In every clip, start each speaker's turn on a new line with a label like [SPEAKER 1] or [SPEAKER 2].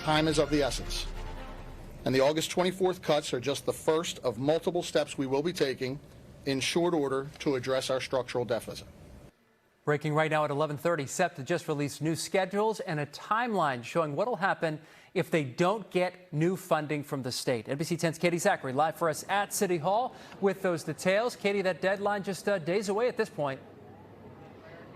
[SPEAKER 1] time is of the essence. And the August 24th cuts are just the first of multiple steps we will be taking in short order to address our structural deficit.
[SPEAKER 2] Breaking right now at 11:30, SEPTA just released new schedules and a timeline showing what will happen if they don't get new funding from the state. NBC 10's Katy Zachry live for us at City Hall with those details. Katy, that deadline just days away at this point.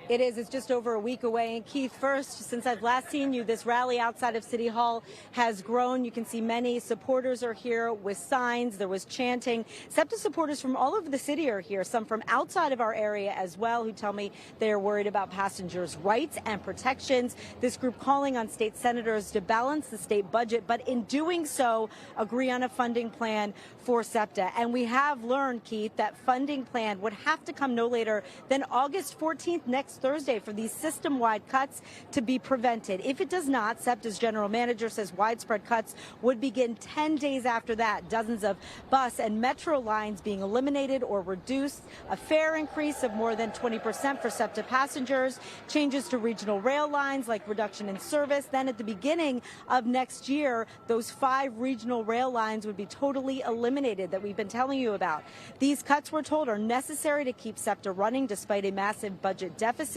[SPEAKER 3] It is. It's just over a week away. And Keith, first, since I've last seen you, this rally outside of City Hall has grown. You can see many supporters are here with signs. There was chanting. SEPTA supporters from all over the city are here, some from outside of our area as well, who tell me they are worried about passengers' rights and protections. This group calling on state senators to balance the state budget, but in doing so, agree on a funding plan for SEPTA. And we have learned, Keith, that funding plan would have to come no later than August 14th, next Thursday, for these system-wide cuts to be prevented. If it does not, SEPTA's general manager says widespread cuts would begin 10 days after that. Dozens of bus and metro lines being eliminated or reduced, a fare increase of more than 20% for SEPTA passengers, changes to regional rail lines like reduction in service. Then at the beginning of next year, those 5 regional rail lines would be totally eliminated that we've been telling you about. These cuts, we're told, are necessary to keep SEPTA running despite a massive budget deficit.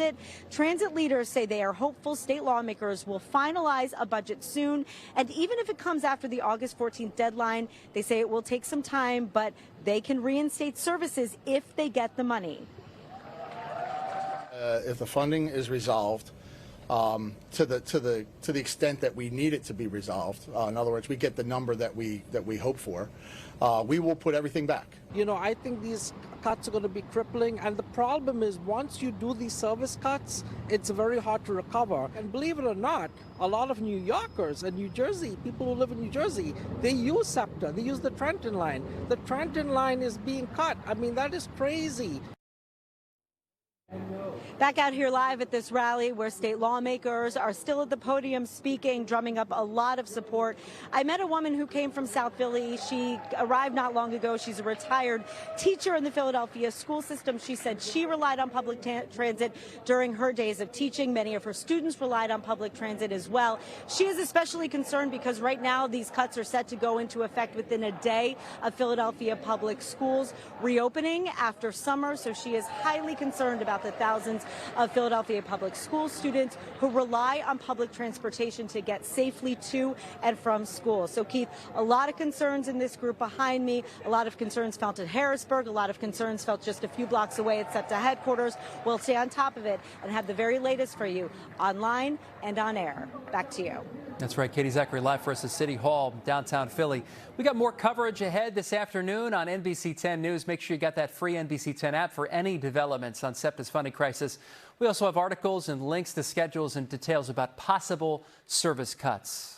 [SPEAKER 3] Transit leaders say they are hopeful state lawmakers will finalize a budget soon. And even if it comes after the August 14th deadline, they say it will take some time, but they can reinstate services if they get the money.
[SPEAKER 1] If the funding is resolved to the extent that we need it to be resolved, in other words, we get the number that we hope for, we will put everything back.
[SPEAKER 4] You know, I think these cuts are going to be crippling, and the problem is once you do these service cuts, it's very hard to recover. And believe it or not, a lot of New Yorkers and New Jersey, people who live in New Jersey, they use SEPTA, they use the Trenton line. The Trenton line is being cut. I mean, that is crazy.
[SPEAKER 3] Back out here live at this rally where state lawmakers are still at the podium speaking, drumming up a lot of support. I met a woman who came from South Philly. She arrived not long ago. She's a retired teacher in the Philadelphia school system. She said she relied on public transit during her days of teaching. Many of her students relied on public transit as well. She is especially concerned because right now these cuts are set to go into effect within a day of Philadelphia public schools reopening after summer. So she is highly concerned about the thousands of Philadelphia public school students who rely on public transportation to get safely to and from school. So, Keith, a lot of concerns in this group behind me, a lot of concerns felt at Harrisburg, a lot of concerns felt just a few blocks away at SEPTA headquarters. We'll stay on top of it and have the very latest for you online and on air. Back to you.
[SPEAKER 2] That's right. Katy Zachry live for us at City Hall, downtown Philly. We got more coverage ahead this afternoon on NBC 10 News. Make sure you got that free NBC 10 app for any developments on SEPTA's funding crisis. We also have articles and links to schedules and details about possible service cuts.